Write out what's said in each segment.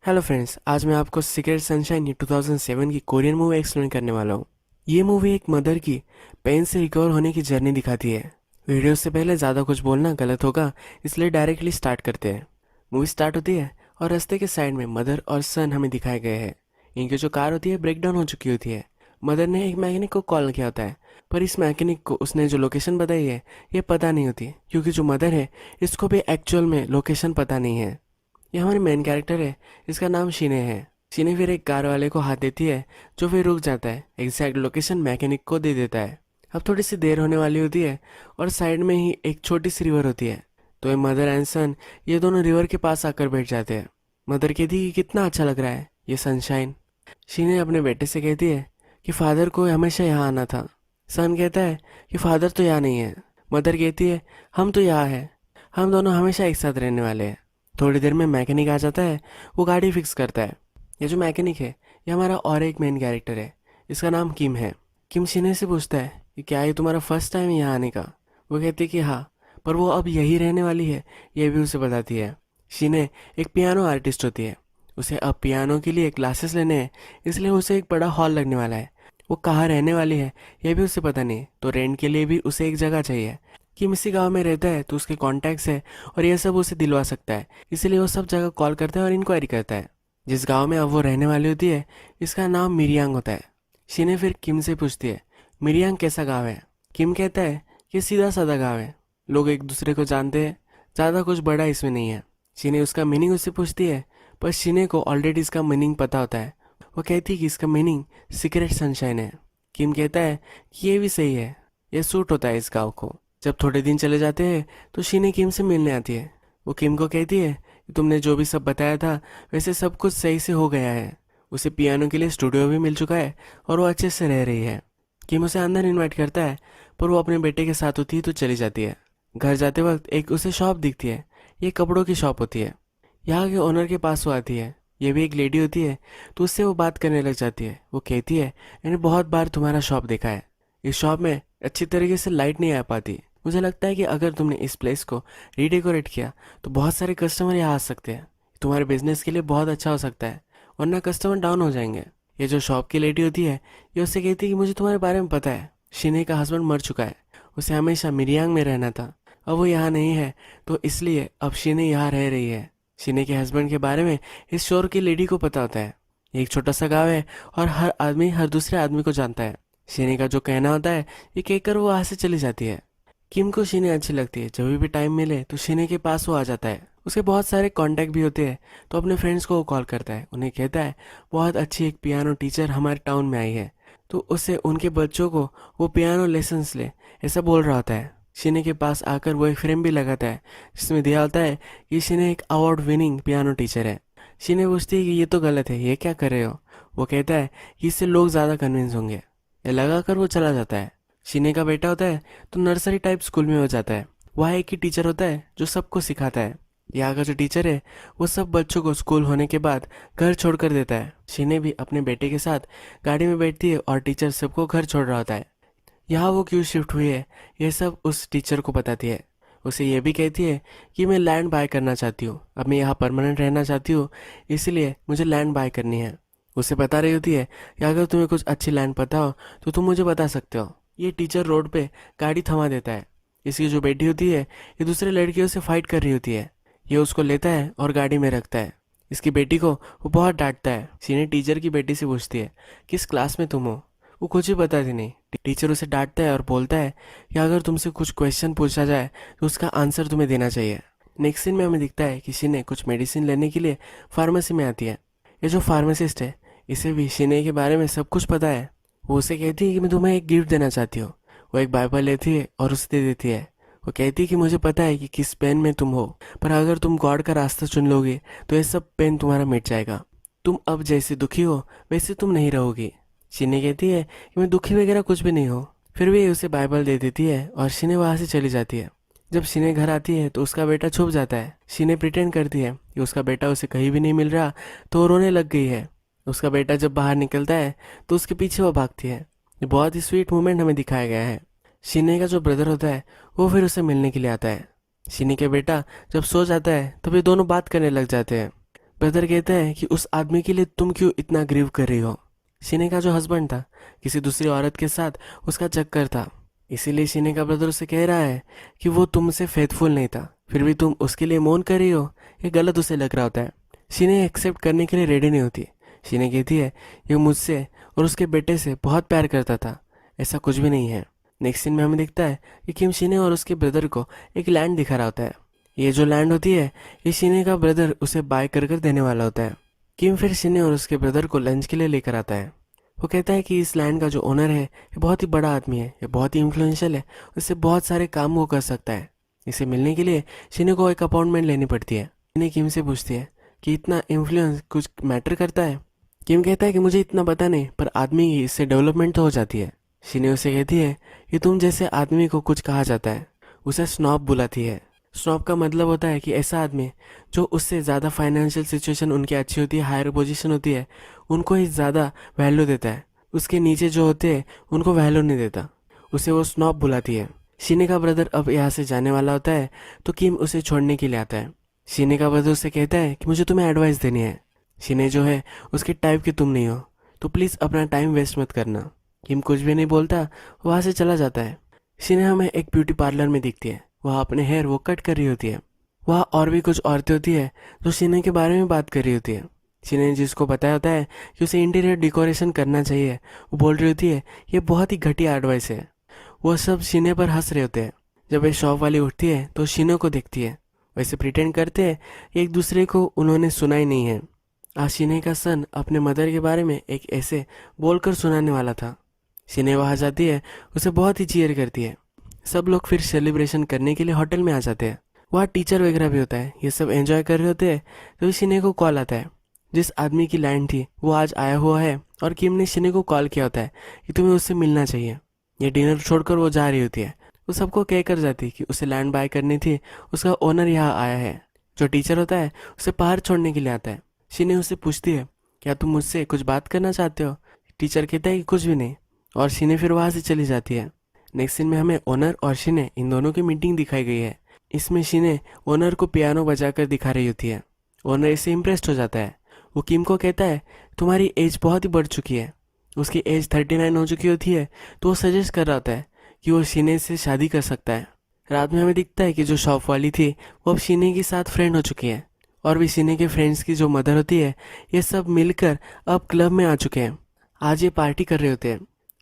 Hello friends, आज मैं आपको सीक्रेट सनशाइन 2007 की कोरियन मूवी एक्सप्लेन करने वाला हूँ। ये मूवी एक मदर की पेन से रिकवर होने की जर्नी दिखाती है। वीडियो से पहले ज़्यादा कुछ बोलना गलत होगा, इसलिए डायरेक्टली स्टार्ट करते हैं। मूवी स्टार्ट होती है और रास्ते के साइड में मदर और सन हमें दिखाए गए हैं। इनकी जो कार होती है ब्रेकडाउन हो चुकी होती है। मदर ने एक मैकेनिक को कॉल किया होता है, पर इस मैकेनिक को उसने जो लोकेशन बताई है ये पता नहीं होती, क्योंकि जो मदर है इसको भी एक्चुअल में लोकेशन पता नहीं है। ये हमारी मेन कैरेक्टर है, इसका नाम शिने है। शिने फिर एक कार वाले को हाथ देती है, जो फिर रुक जाता है, एग्जैक्ट लोकेशन मैकेनिक को दे देता है। अब थोड़ी सी देर होने वाली होती है और साइड में ही एक छोटी सी रिवर होती है। तो ये मदर एंड सन ये दोनों रिवर के पास आकर बैठ जाते हैं। मदर कहती है कि कितना अच्छा लग रहा है ये सनशाइन। शिने अपने बेटे से कहती है कि फादर को हमेशा यहाँ आना था। सन कहता है कि फादर तो यहाँ नहीं है। मदर कहती है हम तो यहाँ है, हम दोनों हमेशा एक साथ रहने वाले हैं। थोड़ी देर में मैकेनिक आ जाता है, वो गाड़ी फिक्स करता है। ये जो मैकेनिक है ये हमारा और एक मेन कैरेक्टर है, इसका नाम किम है। किम शिने से पूछता है कि क्या ये तुम्हारा फर्स्ट टाइम यहाँ आने का। वो कहती है कि हाँ, पर वो अब यही रहने वाली है ये भी उसे बताती है। शिने एक पियानो आर्टिस्ट होती है, उसे अब पियानो के लिए क्लासेस लेने हैं, इसलिए उसे एक बड़ा हॉल लगने वाला है। वो कहाँ रहने वाली है ये भी उसे पता नहीं, तो रेंट के लिए भी उसे एक जगह चाहिए। किम इसी गाँव में रहता है तो उसके कॉन्टैक्ट्स है और यह सब उसे दिलवा सकता है, इसीलिए वो सब जगह कॉल करता है और इंक्वायरी करता है। जिस गांव में अब वो रहने वाली होती है इसका नाम मिरियांग होता है। शीने फिर किम से पूछती है मिरियांग कैसा गांव है। किम कहता है कि सीधा साधा गांव है, लोग एक दूसरे को जानते हैं, ज़्यादा कुछ बड़ा इसमें नहीं है। शीने उसका मीनिंग उससे पूछती है, पर शीने को ऑलरेडी इसका मीनिंग पता होता है। वो कहती है कि इसका मीनिंग सीक्रेट सनशाइन है। किम कहता है कि ये भी सही है, ये सूट होता है इस गाँव को। जब थोड़े दिन चले जाते हैं तो शीने किम से मिलने आती है। वो किम को कहती है कि तुमने जो भी सब बताया था वैसे सब कुछ सही से हो गया है। उसे पियानो के लिए स्टूडियो भी मिल चुका है और वो अच्छे से रह रही है। किम उसे अंदर इनवाइट करता है, पर वो अपने बेटे के साथ होती है तो चली जाती है। घर जाते वक्त एक उसे शॉप दिखती है, ये कपड़ों की शॉप होती है। यहाँ के ओनर के पास वो आती है, ये भी एक लेडी होती है, तो उससे वो बात करने लग जाती है। वो कहती है मैंने बहुत बार तुम्हारा शॉप देखा है, इस शॉप में अच्छी तरीके से लाइट नहीं आ पाती। मुझे लगता है कि अगर तुमने इस प्लेस को रीडेकोरेट किया तो बहुत सारे कस्टमर यहाँ आ सकते हैं, तुम्हारे बिजनेस के लिए बहुत अच्छा हो सकता है, वरना कस्टमर डाउन हो जाएंगे। ये जो शॉप की लेडी होती है ये उससे कहती है कि मुझे तुम्हारे बारे में पता है, शिने का हस्बैंड मर चुका है, उसे हमेशा मिरियांग में रहना था, अब वो यहाँ नहीं है, तो इसलिए अब शिने यहाँ रह रही है। शिने के हस्बैंड के बारे में इस शोर की लेडी को पता होता है। ये एक छोटा सा गाँव है और हर आदमी हर दूसरे आदमी को जानता है। शिने का जो कहना होता है ये कहकर वो वहाँ से चली जाती है। किम को शीने अच्छी लगती है, जब भी टाइम मिले तो शीने के पास वो आ जाता है। उसके बहुत सारे कांटेक्ट भी होते हैं, तो अपने फ्रेंड्स को वो कॉल करता है, उन्हें कहता है बहुत अच्छी एक पियानो टीचर हमारे टाउन में आई है, तो उससे उनके बच्चों को वो पियानो लेसन्स ले, ऐसा बोल रहा होता है। शीने के पास आकर वो एक फ्रेम भी लगाता है जिसमें दिया होता है कि शीने एक अवार्ड विनिंग पियानो टीचर है। शीने पूछती है कि ये तो गलत है, ये क्या कर रहे हो। वो कहता है कि इससे लोग ज़्यादा कन्विंस होंगे। ये लगाकर वो चला जाता है। शीने का बेटा होता है तो नर्सरी टाइप स्कूल में हो जाता है। वहाँ एक ही टीचर होता है जो सबको सिखाता है। यहाँ का जो टीचर है वो सब बच्चों को स्कूल होने के बाद घर छोड़ कर देता है। शीने भी अपने बेटे के साथ गाड़ी में बैठती है और टीचर सबको घर छोड़ रहा होता है। यहाँ वो क्यों शिफ्ट हुई है ये सब उस टीचर को बताती है। उसे ये भी कहती है कि मैं लैंड बाय करना चाहती हूँ, अब मैं यहाँ परमानेंट रहना चाहती हूँ, इसलिए मुझे लैंड बाय करनी है। उसे बता रही होती है कि अगर तुम्हें कुछ अच्छी लैंड पता हो तो तुम मुझे बता सकते हो। ये टीचर रोड पे गाड़ी थमा देता है। इसकी जो बेटी होती है ये दूसरे लड़कियों से फाइट कर रही होती है। ये उसको लेता है और गाड़ी में रखता है। इसकी बेटी को वो बहुत डांटता है। सीनियर टीचर की बेटी से पूछती है किस क्लास में तुम हो, वो कुछ भी बताती नहीं। टीचर उसे डांटता है और बोलता है कि अगर तुमसे कुछ क्वेश्चन पूछा जाए तो उसका आंसर तुम्हें देना चाहिए। नेक्स्ट सीन में हमें दिखता है कि शिने कुछ मेडिसिन लेने के लिए फार्मेसी में आती है। ये जो फार्मासिस्ट है इसे भी शिने के बारे में सब कुछ पता है। वो उसे कहती है कि मैं तुम्हें एक गिफ्ट देना चाहती हूँ। वो एक बाइबल लेती है और उसे दे देती है। वो कहती है कि मुझे पता है कि किस पेन में तुम हो, पर अगर तुम गॉड का रास्ता चुन लोगे तो ये सब पेन तुम्हारा मिट जाएगा। तुम अब जैसे दुखी हो वैसे तुम नहीं रहोगी। शिने कहती है कि मैं दुखी वगैरह कुछ भी नहीं हो। फिर भी उसे बाइबल दे देती है और शिने वहाँ से चली जाती है। जब शिने घर आती है तो उसका बेटा छुप जाता है। शिने प्रिटेंड करती है कि उसका बेटा उसे कहीं भी नहीं मिल रहा, तो वो रोने लग गई है। उसका बेटा जब बाहर निकलता है तो उसके पीछे वो भागती है। ये बहुत ही स्वीट मोमेंट हमें दिखाया गया है। शिने का जो ब्रदर होता है वो फिर उसे मिलने के लिए आता है। शिने के बेटा जब सो जाता है तब ये दोनों बात करने लग जाते हैं। ब्रदर कहता है कि उस आदमी के लिए तुम क्यों इतना ग्रीव कर रही हो। शिने का जो हस्बैंड था किसी दूसरी औरत के साथ उसका चक्कर था, इसीलिए शिने का ब्रदर उसे कह रहा है कि वो तुमसे फेथफुल नहीं था, फिर भी तुम उसके लिए मौन कर रही हो। ये गलत उसे लग रहा होता है। शिने एक्सेप्ट करने के लिए रेडी नहीं होती। शिने कहती है ये मुझसे और उसके बेटे से बहुत प्यार करता था, ऐसा कुछ भी नहीं है। नेक्स्ट सीन में हमें दिखता है कि किम शिने और उसके ब्रदर को एक लैंड दिखा रहा होता है। ये जो लैंड होती है ये शिने का ब्रदर उसे बाय कर कर देने वाला होता है। किम फिर शिने और उसके ब्रदर को लंच के लिए लेकर आता है। वो कहता है कि इस लैंड का जो ओनर है ये बहुत ही बड़ा आदमी है, ये बहुत ही इन्फ्लुएंशियल है, उससे बहुत सारे काम वो कर सकता है। इसे मिलने के लिए शिने को एक अपॉइंटमेंट लेनी पड़ती है। शिने किम से पूछती है कि इतना इन्फ्लुएंस कुछ मैटर करता है। किम कहता है कि मुझे इतना पता नहीं, पर आदमी की इससे डेवलपमेंट तो हो जाती है। शिने उसे कहती है कि तुम जैसे आदमी को कुछ कहा जाता है, उसे स्नॉब बुलाती है। स्नॉब का मतलब होता है कि ऐसा आदमी जो उससे ज़्यादा फाइनेंशियल सिचुएशन उनकी अच्छी होती है, हायर पोजीशन होती है, उनको ही ज़्यादा वैल्यू देता है, उसके नीचे जो होते हैं उनको वैल्यू नहीं देता, उसे वो स्नॉब बुलाती है। शिने का ब्रदर अब यहाँ से जाने वाला होता है तो किम उसे छोड़ने के लिए आता है। शिने का ब्रदर उसे कहता है कि मुझे तुम्हें एडवाइस देनी है। शिने जो है उसके टाइप की तुम नहीं हो, तो प्लीज़ अपना टाइम वेस्ट मत करना। किम कुछ भी नहीं बोलता, वहाँ से चला जाता है। शिने हमें एक ब्यूटी पार्लर में दिखती है, वह अपने हेयर वो कट कर रही होती है। वहाँ और भी कुछ औरतें होती है जो शिने के बारे में बात कर रही होती है। शिने ने जिसको बताया होता है कि उसे इंटीरियर डेकोरेशन करना चाहिए, वो बोल रही होती है ये बहुत ही घटिया एडवाइस है। वो सब शिने पर हंस रहे होते हैं। जब ये शॉप वाली उठती है तो शिने को देखती है, वैसे प्रिटेंड करते हैं एक दूसरे को उन्होंने सुना ही नहीं है। आज शिने का सन अपने मदर के बारे में एक ऐसे बोलकर सुनाने वाला था। शिने वहाँ जाती है, उसे बहुत ही चीयर करती है। सब लोग फिर सेलिब्रेशन करने के लिए होटल में आ जाते हैं। वहाँ टीचर वगैरह भी होता है। ये सब एंजॉय कर रहे होते हैं तो शिने को कॉल आता है। जिस आदमी की लैंड थी वो आज आया हुआ है और किम ने शिने को कॉल किया होता है कि तुम्हें उससे मिलना चाहिए। ये डिनर छोड़कर वो जा रही होती है। वो सबको कह कर जाती है कि उसे लैंड बाय करनी थी, उसका ओनर यहाँ आया है। जो टीचर होता है उसे बाहर छोड़ने के लिए आता है। शिने उससे पूछती है क्या तुम मुझसे कुछ बात करना चाहते हो। टीचर कहता है कि कुछ भी नहीं, और शिने फिर वहाँ से चली जाती है। नेक्स्ट सीन में हमें ओनर और शिने इन दोनों की मीटिंग दिखाई गई है। इसमें शिने ओनर को पियानो बजाकर दिखा रही होती है। ओनर इससे इम्प्रेस्ड हो जाता है। वो किम को कहता है तुम्हारी एज बहुत ही बढ़ चुकी है। उसकी एज 39 हो चुकी होती है, तो वो सजेस्ट कर रहा होता है कि वो शिने से शादी कर सकता है। रात में हमें दिखता है कि जो शॉप वाली थी वो अब शिने के साथ फ्रेंड हो चुकी है, और भी शिने के फ्रेंड्स की जो मदर होती है, ये सब मिलकर अब क्लब में आ चुके हैं। आज ये पार्टी कर रहे होते हैं।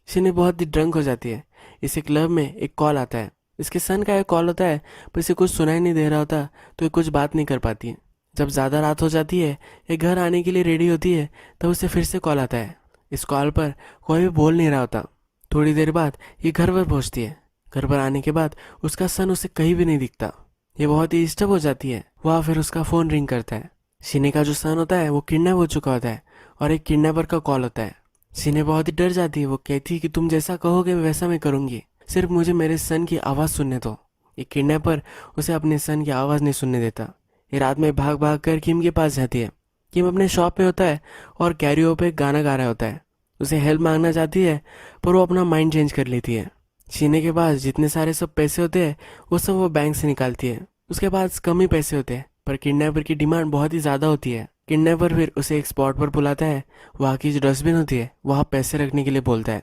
शिने बहुत ही ड्रंक हो जाती है। इसे क्लब में एक कॉल आता है। इसके सन का एक कॉल होता है, पर इसे कुछ सुनाई नहीं दे रहा होता, तो ये कुछ बात नहीं कर पाती है। जब ज़्यादा रात हो जाती है, ये घर आने के लिए रेडी होती है, तब उसे फिर से कॉल आता है। इस कॉल पर कोई भी बोल नहीं रहा होता। थोड़ी देर बाद ये घर पर पहुंचती है। घर पर आने के बाद उसका सन उसे कहीं भी नहीं दिखता। ये बहुत ही डिस्टर्ब हो जाती है। वह फिर उसका फ़ोन रिंग करता है। शिने का जो सन होता है वो किडनैप हो चुका होता है, और एक किडनैपर का कॉल होता है। शिने बहुत ही डर जाती है। वो कहती है कि तुम जैसा कहोगे वैसा मैं करूँगी, सिर्फ मुझे मेरे सन की आवाज़ सुनने दो। ये किडनैपर उसे अपने सन की आवाज़ नहीं सुनने देता। ये रात में भाग भाग कर किम के पास जाती है। किम अपने शॉप में होता है और कैरियो पे गाना गा रहा होता है। उसे हेल्प मांगना चाहती है, पर वो अपना माइंड चेंज कर लेती है। शिने के पास जितने सारे सब पैसे होते हैं वो सब वो बैंक से निकालती है। उसके पास कम ही पैसे होते हैं, पर किडनैपर की डिमांड बहुत ही ज़्यादा होती है। किडनैपर फिर उसे एक स्पॉट पर बुलाता है। वहाँ की जो डस्टबिन होती है वहाँ पैसे रखने के लिए बोलता है।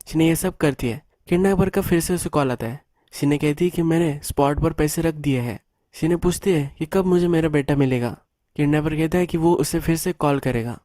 शिने ये सब करती है। किडनैपर का फिर से उसे कॉल आता है। शिने कहती है कि मैंने स्पॉट पर पैसे रख दिए हैं। शिने पूछती है कि कब मुझे मेरा बेटा मिलेगा। किडनैपर कहता है कि वो उसे फिर से कॉल करेगा।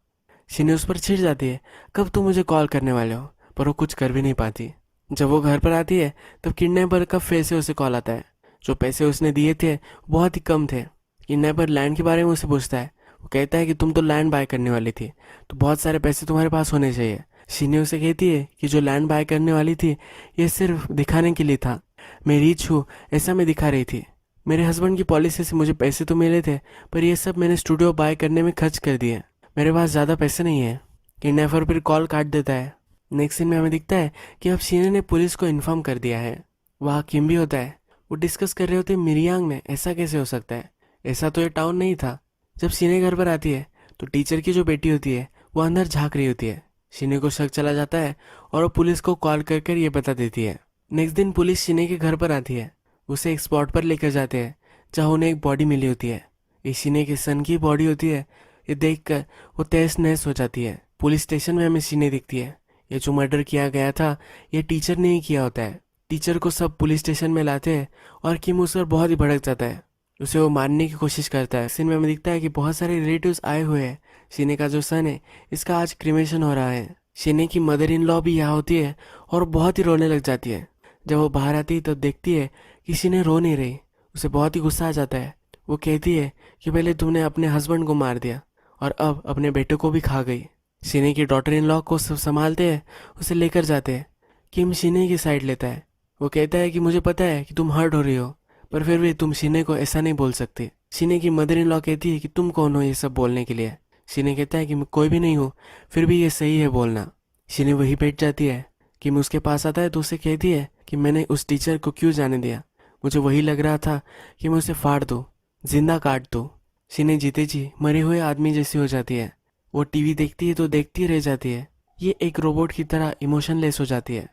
शिने उस पर चिढ़ जाती है, कब तुम मुझे कॉल करने वाले हो, पर वो कुछ कर भी नहीं पाती। जब वो घर पर आती है तब किडनैपर का फिर से उसे कॉल आता है। जो पैसे उसने दिए थे वो बहुत ही कम थे। किडनैपर लैंड के बारे में उसे पूछता है। वो कहता है कि तुम तो लैंड बाय करने वाली थी, तो बहुत सारे पैसे तुम्हारे पास होने चाहिए। शिने उसे कहती है कि जो लैंड बाय करने वाली थी ये सिर्फ दिखाने के लिए था, मैं रिच हूँ ऐसा मैं दिखा रही थी। मेरे हस्बैंड की पॉलिसी से मुझे पैसे तो मिले थे, पर ये सब मैंने स्टूडियो बाय करने में खर्च कर दिए। मेरे पास ज़्यादा पैसे नहीं है। किडनैपर फिर कॉल काट देता है। नेक्स्ट सीन में हमें दिखता है कि अब शिने ने पुलिस को इन्फॉर्म कर दिया है। वहाँ किम भी होता है। वो डिस्कस कर रहे होते हैं मिरियांग में ऐसा कैसे हो सकता है, ऐसा तो ये टाउन नहीं था। जब शिने घर पर आती है तो टीचर की जो बेटी होती है वो अंदर झाँक रही होती है। शिने को शक चला जाता है और वो पुलिस को कॉल कर कर ये बता देती है। नेक्स्ट दिन पुलिस शिने के घर पर आती है। उसे एक स्पॉट पर लेकर जाते हैं जहाँ उन्हें एक बॉडी मिली होती है। ये शिने के सन की बॉडी होती है। ये देखकर वो तहस नहस हो जाती है। पुलिस स्टेशन में हमें शीने दिखती है। ये जो मर्डर किया गया था ये टीचर ने ही किया होता है। टीचर को सब पुलिस स्टेशन में लाते हैं और किम उस पर बहुत ही भड़क जाता है। उसे वो मारने की कोशिश करता है। सीन में हमें दिखता है कि बहुत सारे रिलेटिव्स आए हुए हैं। शीने का जो सन है इसका आज क्रिमेशन हो रहा है। शीने की मदर इन लॉ भी यहाँ होती है और बहुत ही रोने लग जाती है। जब वो बाहर आती है तो देखती है कि शीने रो नहीं रही। उसे बहुत ही गुस्सा आ जाता है। वो कहती है कि पहले तुमने अपने हस्बैंड को मार दिया और अब अपने बेटे को भी खा गई। शीने की डॉटर इन लॉ को सब संभालते हैं, उसे लेकर जाते हैं। किम शीने की साइड लेता है। वो कहता है कि मुझे पता है कि तुम हर्ट हो रही हो, पर फिर भी तुम शीने को ऐसा नहीं बोल सकती। शीने की मदर इन लॉ कहती है कि तुम कौन हो ये सब बोलने के लिए। शीने कहता है कि मैं कोई भी नहीं हूँ, फिर भी ये सही है बोलना। शीने वहीं बैठ जाती है। किम उसके पास आता है तो उसे कहती है कि मैंने उस टीचर को क्यों जाने दिया। मुझे वही लग रहा था कि मैं उसे फाड़ दूँ, जिंदा काट दूँ। शीने जीते जी मरे हुए आदमी जैसी हो जाती है। वो टीवी देखती है तो देखती रह जाती है। ये एक रोबोट की तरह इमोशनलेस हो जाती है।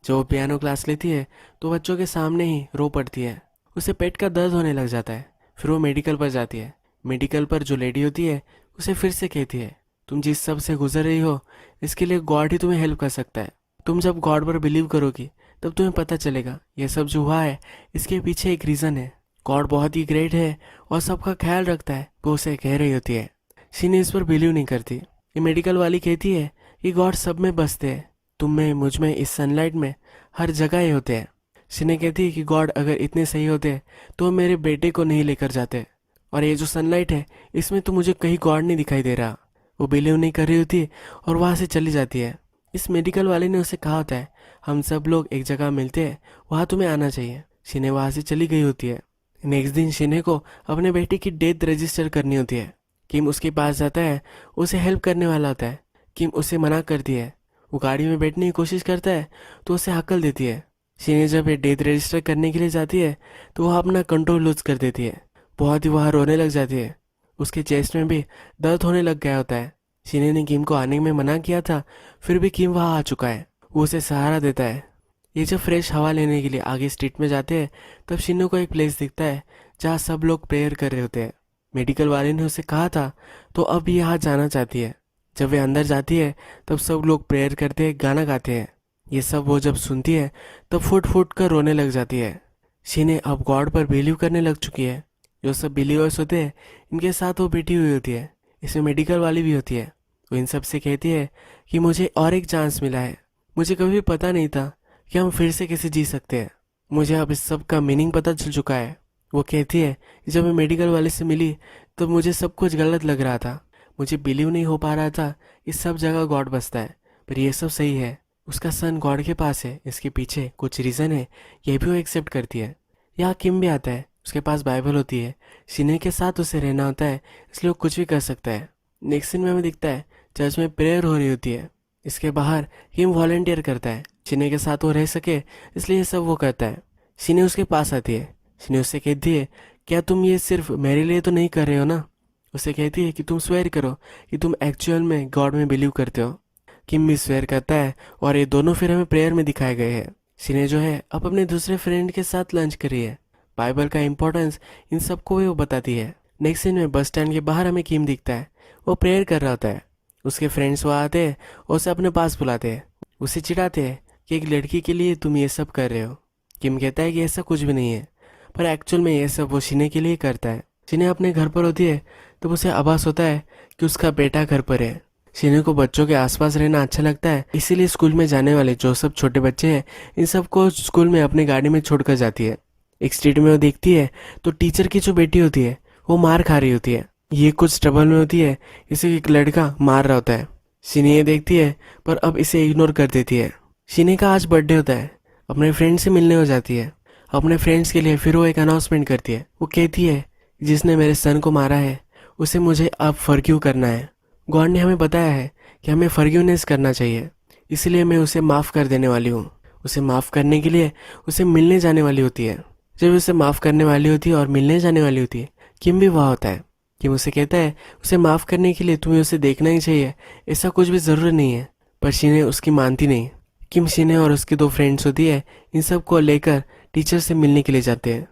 जब वो पियानो क्लास लेती है तो बच्चों के सामने ही रो पड़ती है। उसे पेट का दर्द होने लग जाता है। फिर वो मेडिकल पर जाती है। मेडिकल पर जो लेडी होती है उसे फिर से कहती है तुम जिस सब से गुजर रही हो इसके लिए गॉड ही तुम्हें हेल्प कर सकता है। तुम जब गॉड पर बिलीव करोगी तब तुम्हें पता चलेगा ये सब जो हुआ है इसके पीछे एक रीज़न है। गॉड बहुत ही ग्रेट है और सबका ख्याल रखता है, वो उसे कह रही होती है। शीने इस पर बिलीव नहीं करती। ये मेडिकल वाली कहती है कि गॉड सब में बसते हैं, तुम में, मुझ में, इस सनलाइट में, हर जगह ही होते हैं। शीने कहती है कि गॉड अगर इतने सही होते तो मेरे बेटे को नहीं लेकर जाते, और ये जो सनलाइट है इसमें तो मुझे कहीं गॉड नहीं दिखाई दे रहा। वो बिलीव नहीं कर रही होती और वहाँ से चली जाती है। इस मेडिकल वाले ने उसे कहा होता है हम सब लोग एक जगह मिलते हैं, वहाँ तुम्हें आना चाहिए। शीने वहाँ से चली गई होती है। नेक्स्ट दिन शीने को अपने बेटे की डेथ रजिस्टर करनी होती है। किम उसके पास जाता है, उसे हेल्प करने वाला होता है। किम उसे मना करती है। वो गाड़ी में बैठने की कोशिश करता है तो उसे हक्कल देती है। शीने जब ये डेथ रजिस्टर करने के लिए जाती है तो वह अपना कंट्रोल लूज कर देती है। बहुत ही वह रोने लग जाती है। उसके चेस्ट में भी दर्द होने लग गया होता है। शीने ने किम को आने में मना किया था, फिर भी किम वहाँ आ चुका है। वो उसे सहारा देता है। ये जब फ्रेश हवा लेने के लिए आगे स्ट्रीट में जाते हैं तब शीने को एक प्लेस दिखता है जहाँ सब लोग प्रेयर कर रहे होते हैं। मेडिकल वाले ने उसे कहा था तो अब यहाँ जाना चाहती है। जब वे अंदर जाती है तब सब लोग प्रेयर करते हैं, गाना गाते हैं। ये सब वो जब सुनती है तब फुट फुट कर रोने लग जाती है। शीने अब गॉड पर बिलीव करने लग चुकी है। जो सब बिलीवर्स होते हैं इनके साथ वो बैठी हुई होती है। इसमें मेडिकल वाली भी होती है। वो इन सब से कहती है कि मुझे और एक चांस मिला है। मुझे कभी पता नहीं था कि हम फिर से कैसे जी सकते हैं। मुझे अब इस सब का मीनिंग पता चल चुका है। वो कहती है जब मैं मेडिकल वाले से मिली तब मुझे सब कुछ गलत लग रहा था। मुझे बिलीव नहीं हो पा रहा था इस सब जगह गॉड बसता है, पर ये सब सही है। उसका सन गॉड के पास है, इसके पीछे कुछ रीज़न है, ये भी वो एक्सेप्ट करती है। यहाँ किम भी आता है, उसके पास बाइबल होती है। शीने के साथ उसे रहना होता है, इसलिए वो कुछ भी कर सकता है। नेक्स्ट सीन में हमें दिखता है चर्च में प्रेयर हो रही होती है। इसके बाहर किम वॉलंटियर करता है, शीने के साथ वो रह सके इसलिए ये सब वो करता है। शीने उसके पास आती है। शीने उससे कहती है क्या तुम ये सिर्फ मेरे लिए तो नहीं कर रहे हो ना। उसे कहती है कि तुम स्वेयर करो कि तुम एक्चुअल में गॉड में बिलीव करते हो। किम भी स्वेयर करता है और ये दोनों फिर हमें प्रेयर में दिखाए गए हैं। शीने जो है अब अपने दूसरे फ्रेंड के साथ लंच करी है। बाइबल का इम्पोर्टेंस इन सबको वो बताती है। नेक्स्ट सीन में बस स्टैंड के बाहर हमें किम दिखता है। वो प्रेयर कर रहा होता है। उसके फ्रेंड्स वहाँ आते हैं और उसे अपने पास बुलाते हैं। उसे चिढ़ाते हैं कि एक लड़की के लिए तुम ये सब कर रहे हो। किम कहता है कि ऐसा कुछ भी नहीं है, पर एक्चुअल में ये सब वो शीने के लिए करता है। शीने अपने घर पर होती है तब उसे आभास होता है कि उसका बेटा घर पर है। शीने को बच्चों के आसपास रहना अच्छा लगता है, इसीलिए स्कूल में जाने वाले जो सब छोटे बच्चे हैं इन सबको स्कूल में अपनी गाड़ी में छोड़कर जाती है। एक स्ट्रीट में वो देखती है तो टीचर की जो बेटी होती है वो मार खा रही होती है। ये कुछ ट्रबल में होती है, इसे एक लड़का मार रहा होता है। शीने ये देखती है पर अब इसे इग्नोर कर देती है। शीने का आज बर्थडे होता है, अपने फ्रेंड से मिलने हो जाती है। अपने फ्रेंड्स के लिए फिर वो एक अनाउंसमेंट करती है। वो कहती है जिसने मेरे सन को मारा है उसे मुझे अब फॉरगिव करना है। गॉड ने हमें बताया है कि हमें फॉरगिवनेस करना चाहिए, इसलिए मैं उसे माफ़ कर देने वाली हूँ। उसे माफ़ करने के लिए उसे मिलने जाने वाली होती है। जब उसे माफ़ करने वाली होती है और मिलने जाने वाली होती है किम भी वहाँ होता है। किम उसे कहता है उसे माफ़ करने के लिए तुम्हें उसे देखना ही चाहिए, ऐसा कुछ भी ज़रूरी नहीं है। पर शीने उसकी मानती नहीं। किम शीने और उसकी दो फ्रेंड्स होती है, इन सब को लेकर टीचर से मिलने के लिए जाते हैं।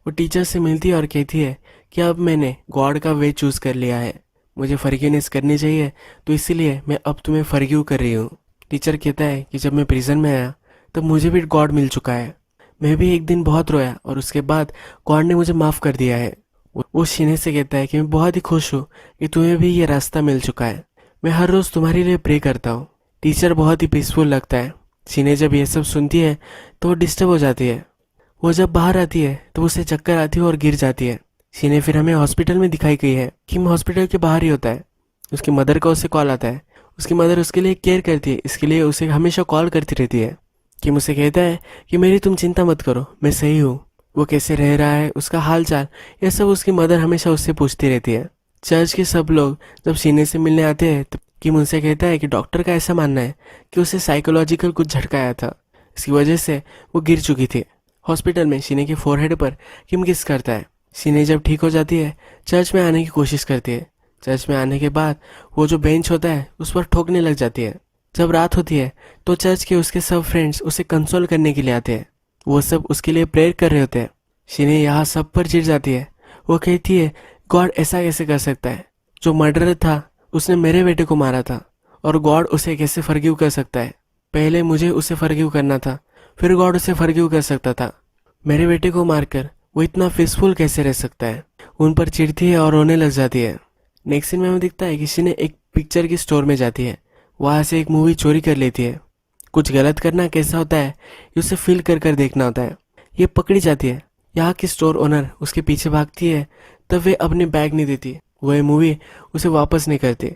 वो टीचर से मिलती है और कहती है कि अब मैंने गॉड का वे चूज़ कर लिया है। मुझे फॉरगिवनेस करनी चाहिए, तो इसीलिए मैं अब तुम्हें फॉरगिव कर रही हूँ। टीचर कहता है कि जब मैं प्रिजन में आया तब मुझे भी गॉड मिल चुका है। मैं भी एक दिन बहुत रोया और उसके बाद गॉड ने मुझे माफ़ कर दिया है। वो शीने से कहता है कि मैं बहुत ही खुश हूँ कि तुम्हें भी ये रास्ता मिल चुका है। मैं हर रोज़ तुम्हारे लिए प्रे करता हूँ। टीचर बहुत ही पीसफुल लगता है। शीने जब ये सब सुनती है तो वो डिस्टर्ब हो जाती है। वो जब बाहर आती है तो उसे चक्कर आती है और गिर जाती है। शीने फिर हमें हॉस्पिटल में दिखाई गई है। किम हॉस्पिटल के बाहर ही होता है। उसकी मदर का उसे कॉल आता है। उसकी मदर उसके लिए केयर करती है, इसके लिए उसे हमेशा कॉल करती रहती है। किम उसे कहता है कि मेरी तुम चिंता मत करो, मैं सही हूँ। वो कैसे रह रहा है, उसका हाल चाल, यह सब उसकी मदर हमेशा उससे पूछती रहती है। चर्च के सब लोग जब शीने से मिलने आते हैं तब किम उनसे कहता है कि डॉक्टर का ऐसा मानना है कि उसे साइकोलॉजिकल कुछ झटका आया था, इसकी वजह से वो गिर चुकी थी। हॉस्पिटल में शीने के फोरहेड पर किम किस करता है। शीने जब ठीक हो जाती है चर्च में आने की कोशिश करती है। चर्च में आने के बाद वो जो बेंच होता है उस पर ठोकने लग जाती है। जब रात होती है तो चर्च के उसके सब फ्रेंड्स उसे कंसोल करने के लिए आते हैं। वो सब उसके लिए प्रेयर कर रहे होते हैं। शीने यहाँ सब पर चिढ़ जाती है। वो कहती है गॉड ऐसा कैसे कर सकता है, जो मर्डरर था उसने मेरे बेटे को मारा था, और गॉड उसे कैसे फॉरगिव कर सकता है। पहले मुझे उसे फॉरगिव करना था, फिर गॉड उसे फॉरगिव कर सकता था। मेरे बेटे को मारकर वो इतना पीसफुल कैसे रह सकता है। उन पर चिढ़ती है और रोने लग जाती है। नेक्स्ट सीन में हमें दिखता है कि शीने एक पिक्चर की स्टोर में जाती है। वहाँ से एक मूवी चोरी कर लेती है। कुछ गलत करना कैसा होता है ये उसे फील कर कर देखना होता है। ये पकड़ी जाती है। यहाँ की स्टोर ओनर उसके पीछे भागती है, तब वे अपनी बैग नहीं देती। वो ये मूवी उसे वापस नहीं करती।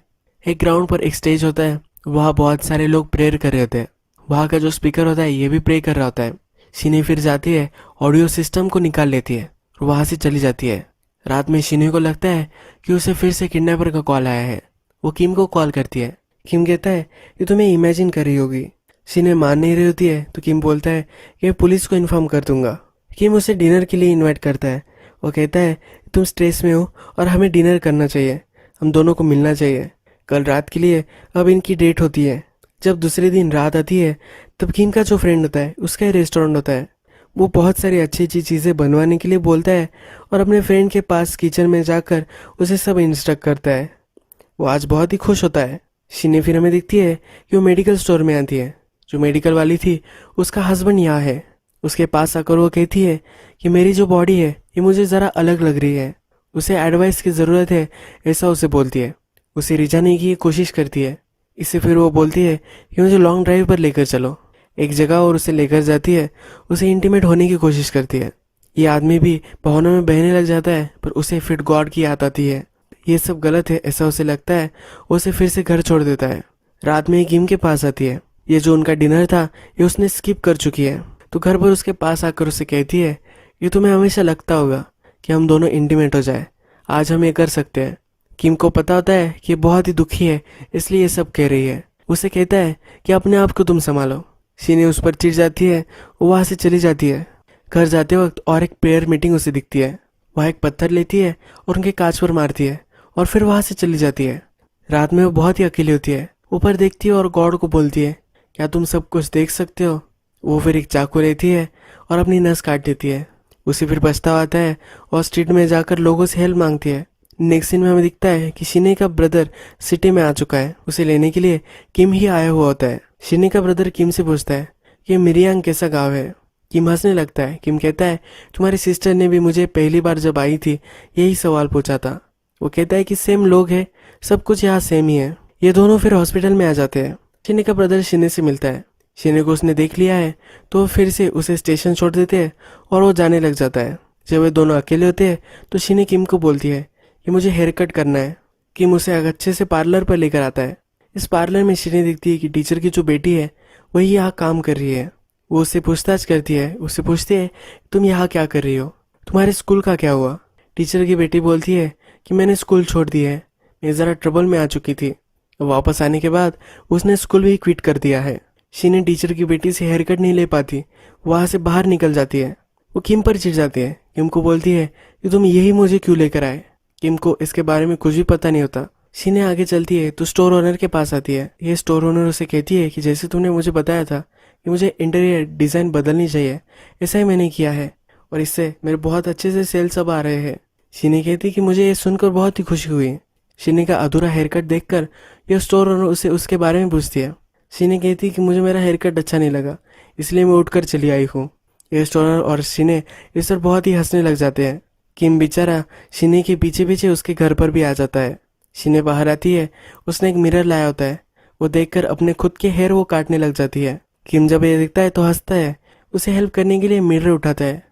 एक ग्राउंड पर एक स्टेज होता है, वहाँ बहुत सारे लोग प्रेयर कर रहे होते हैं। वहाँ का जो स्पीकर होता है ये भी प्रे कर रहा होता है। शीने फिर जाती है, ऑडियो सिस्टम को निकाल लेती है और वहाँ से चली जाती है। रात में शीने को लगता है कि उसे फिर से किडनैपर का कॉल आया है। वो किम को कॉल करती है। किम कहता है कि तुम्हें इमेजिन कर रही होगी। शीने मान नहीं रही होती है तो किम बोलता है कि मैं पुलिस को इन्फॉर्म कर दूंगा। किम उसे डिनर के लिए इनवाइट करता है। वो कहता है तुम स्ट्रेस में हो और हमें डिनर करना चाहिए, हम दोनों को मिलना चाहिए। कल रात के लिए अब इनकी डेट होती है। जब दूसरे दिन रात आती है तब किम का जो फ्रेंड होता है उसका ही रेस्टोरेंट होता है। वो बहुत सारी अच्छी अच्छी चीज़ें बनवाने के लिए बोलता है और अपने फ्रेंड के पास किचन में जाकर उसे सब इंस्ट्रक्ट करता है। वो आज बहुत ही खुश होता है। शीने फिर हमें दिखती है कि वो मेडिकल स्टोर में आती है। जो मेडिकल वाली थी उसका हस्बैंड यहाँ है। उसके पास आकर वो कहती है कि मेरी जो बॉडी है ये मुझे ज़रा अलग लग रही है, उसे एडवाइस की ज़रूरत है, ऐसा उसे बोलती है। उसे रिझाने की कोशिश करती है। इससे फिर वो बोलती है कि मुझे लॉन्ग ड्राइव पर लेकर चलो एक जगह, और उसे लेकर जाती है। उसे इंटीमेट होने की कोशिश करती है। ये आदमी भी बहानों में बहने लग जाता है, पर उसे फिर गॉड की याद आती है। ये सब गलत है ऐसा उसे लगता है। उसे फिर से घर छोड़ देता है। रात में किम के पास आती है। ये जो उनका डिनर था ये उसने स्किप कर चुकी है, तो घर पर उसके पास आकर उसे कहती है ये तुम्हें हमेशा लगता होगा कि हम दोनों इंटीमेट हो जाए, आज हम ये कर सकते हैं। किम को पता होता है कि ये बहुत ही दुखी है, इसलिए ये सब कह रही है। उसे कहता है कि अपने आप को तुम संभालो। शीने उस पर चिढ़ जाती है, वो वहाँ से चली जाती है। घर जाते वक्त और एक प्रेयर मीटिंग उसे दिखती है। वह एक पत्थर लेती है और उनके कांच पर मारती है और फिर वहाँ से चली जाती है। रात में वो बहुत ही अकेली होती है। ऊपर देखती है और गॉड को बोलती है क्या तुम सब कुछ देख सकते हो। वो फिर एक चाकू लेती है और अपनी नस काट देती है। उसे फिर पछतावा आता है और स्ट्रीट में जाकर लोगों से हेल्प मांगती है। नेक्स्ट सीन में हमें दिखता है कि शीने का ब्रदर सिटी में आ चुका है। उसे लेने के लिए किम ही आया हुआ होता है। शीने का ब्रदर किम से पूछता है कि मिरियांग कैसा गाँव है। किम हंसने लगता है। किम कहता है तुम्हारी सिस्टर ने भी मुझे पहली बार जब आई थी यही सवाल पूछा था। वो कहता है कि सेम लोग हैं, सब कुछ यहाँ सेम ही है। ये दोनों फिर हॉस्पिटल में आ जाते हैं। शीने का ब्रदर शीने से मिलता है। शीने को उसने देख लिया है तो फिर से उसे स्टेशन छोड़ देते हैं और वो जाने लग जाता है। जब वे दोनों अकेले होते हैं तो शीने किम को बोलती है कि मुझे हेयर कट करना है। किम उसे अच्छे से पार्लर पर लेकर आता है। इस पार्लर में शीने दिखती है कि टीचर की जो बेटी है वही यहाँ काम कर रही है। वो उससे पूछताछ करती है। उससे पूछती है तुम यहाँ क्या कर रही हो, तुम्हारे स्कूल का क्या हुआ। टीचर की बेटी बोलती है कि मैंने स्कूल छोड़ दिया है, मैं ज़रा ट्रबल में आ चुकी थी। वापस आने के बाद उसने स्कूल भी क्विट कर दिया है। शीने टीचर की बेटी से हेयर कट नहीं ले पाती, वहाँ से बाहर निकल जाती है। वो किम पर चिढ़ जाती है। किम को बोलती है कि तुम यही मुझे क्यों लेकर आए। किम को इसके बारे में कुछ भी पता नहीं होता। शीने आगे चलती है तो स्टोर ओनर के पास आती है। ये स्टोर ओनर उसे कहती है कि जैसे तुमने मुझे बताया था कि मुझे इंटीरियर डिज़ाइन बदलनी चाहिए, ऐसा ही मैंने किया है और इससे मेरे बहुत अच्छे से सेल्स अब आ रहे हैं। शीने कहती कि मुझे ये सुनकर बहुत ही खुशी हुई। शिने का अधूरा हेयर कट देखकर यह स्टोर ओनर उसे उसके बारे में पूछती है। शिने कहती है कि मुझे मेरा हेयर कट अच्छा नहीं लगा, इसलिए मैं उठकर चली आई हूँ। यह स्टोर ओनर और शिने इस पर बहुत ही हंसने लग जाते हैं। किम बेचारा शिने के पीछे पीछे उसके घर पर भी आ जाता है। शिने बाहर आती है, उसने एक मिरर लाया होता है। वो देखकर अपने खुद के हेयर वो काटने लग जाती है। किम जब ये देखता है तो हंसता है, उसे हेल्प करने के लिए मिरर उठाता है।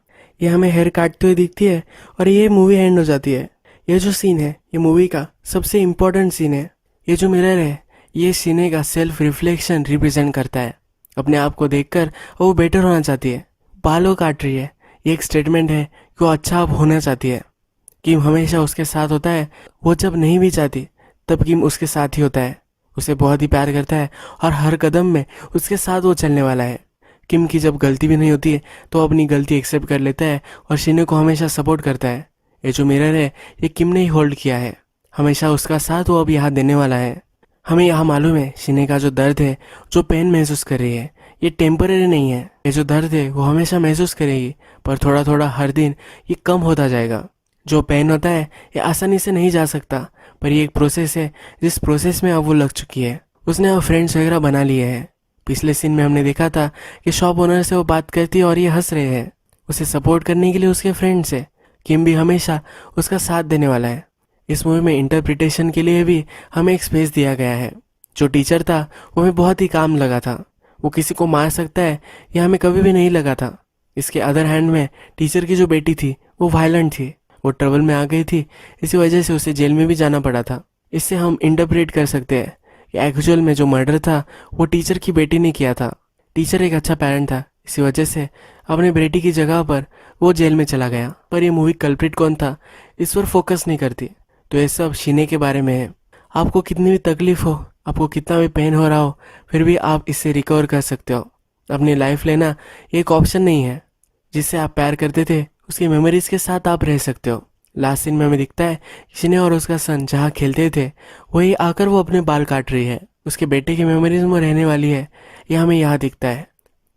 ये हमें हेयर काटते हुए दिखती है और ये मूवी एंड हो जाती है। ये जो सीन है ये मूवी का सबसे इम्पोर्टेंट सीन है। ये जो मिरर है ये शिने का सेल्फ रिफ्लेक्शन रिप्रेजेंट करता है। अपने आप को देखकर वो बेटर होना चाहती है, बालों काट रही है। ये एक स्टेटमेंट है कि वो अच्छा अब होना चाहती है। किम हमेशा उसके साथ होता है, वो जब नहीं भी चाहती तब किम उसके साथ ही होता है। उसे बहुत ही प्यार करता है और हर कदम में उसके साथ वो चलने वाला है। किम की जब गलती भी नहीं होती है तो अपनी गलती एक्सेप्ट कर लेता है और शिने को हमेशा सपोर्ट करता है। ये जो मिरर है ये किम ने ही होल्ड किया है, हमेशा उसका साथ वो अब यहाँ देने वाला है। हमें यहाँ मालूम है शिने का जो दर्द है, जो पेन महसूस कर रही है, ये टेम्पररी नहीं है। ये जो दर्द है वो हमेशा महसूस करेगी, पर थोड़ा थोड़ा हर दिन ये कम होता जाएगा। जो पेन होता है ये आसानी से नहीं जा सकता, पर ये एक प्रोसेस है जिस प्रोसेस में अब वो लग चुकी है। उसने अब फ्रेंड्स वगैरह बना लिए हैं। पिछले सीन में हमने देखा था कि शॉप ओनर से वो बात करती है और ये हंस रहे हैं। उसे सपोर्ट करने के लिए उसके फ्रेंड्स है। किम भी हमेशा उसका साथ देने वाला है। इस मूवी में इंटरप्रिटेशन के लिए भी हमें एक स्पेस दिया गया है। जो टीचर था वो हमें बहुत ही काम लगा था। वो किसी को मार सकता है यह हमें कभी भी नहीं लगा था। इसके अदर हैंड में टीचर की जो बेटी थी वो वायलेंट थी, वो ट्रबल में आ गई थी, इसी वजह से उसे जेल में भी जाना पड़ा था। इससे हम इंटरप्रेट कर सकते हैं कि एक्चुअल में जो मर्डर था वो टीचर की बेटी ने किया था। टीचर एक अच्छा पेरेंट था, इसी वजह से अपने बेटी की जगह पर वो जेल में चला गया। पर ये मूवी कल्प्रिट कौन था इस पर फोकस नहीं करती। तो ये सब शिने के बारे में है। आपको कितनी भी तकलीफ हो, आपको कितना भी पेन हो रहा हो, फिर भी आप इससे रिकवर कर सकते हो। अपनी लाइफ लेना एक ऑप्शन नहीं है। जिससे आप प्यार करते थे उसकी मेमोरीज के साथ आप रह सकते हो। लास्ट सीन में हमें दिखता है शिने और उसका सन जहाँ खेलते थे वही आकर वो अपने बाल काट रही है। उसके बेटे की मेमोरीज में रहने वाली है, यह हमें यहाँ दिखता है।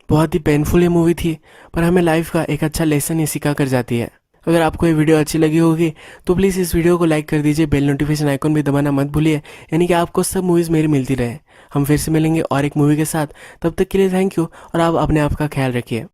बहुत ही पेनफुल ये मूवी थी, पर हमें लाइफ का एक अच्छा लेसन ये सिखा कर जाती है। अगर आपको ये वीडियो अच्छी लगी होगी तो प्लीज़ इस वीडियो को लाइक कर दीजिए, बेल नोटिफिकेशन आइकॉन भी दबाना मत भूलिए, यानी कि आपको सब मूवीज़ मेरी मिलती रहे। हम फिर से मिलेंगे और एक मूवी के साथ, तब तक के लिए थैंक यू और आप अपने आप का ख्याल रखिए।